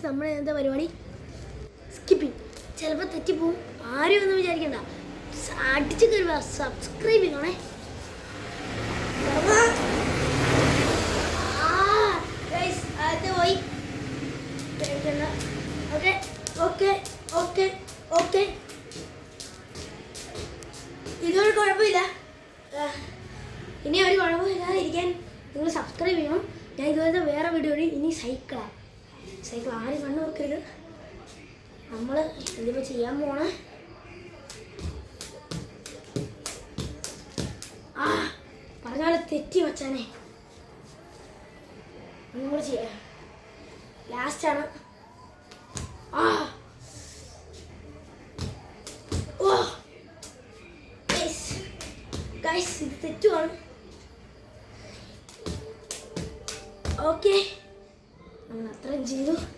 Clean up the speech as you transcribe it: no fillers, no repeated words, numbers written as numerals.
നമ്മൾ എന്താ പരിപാടി? സ്കിപ്പിങ്. ചിലപ്പോൾ തെറ്റിപ്പോവും, ആരും ഒന്നും വിചാരിക്കണ്ട. അടിച്ച് കയറുക, സബ്സ്ക്രൈബ് ചെയ്യണേ. അത് പോയി. ഓക്കെ ഓക്കെ ഓക്കെ ഓക്കെ, ഇതൊരു കുഴപ്പമില്ല. ഇനി ഒരു കുഴപ്പമില്ലാതിരിക്കാൻ നിങ്ങൾ സബ്സ്ക്രൈബ് ചെയ്യണം. ഞാൻ ഇതുപോലത്തെ വേറെ വീഡിയോ ഇനി സൈക്കിൾ ആരും കണ്ണു വെക്കരുത്. നമ്മൾ ഇതിപ്പോൾ ചെയ്യാൻ പോണേ പറഞ്ഞാൽ തെറ്റി വച്ചാനേ. നമ്മൾ ചെയ്യാം, ലാസ്റ്റാണ്. ഗൈസ് ഇത് തെറ്റുമാണ്. ഓക്കെ, നമ്മൾ അത്രയും ചെയ്തു.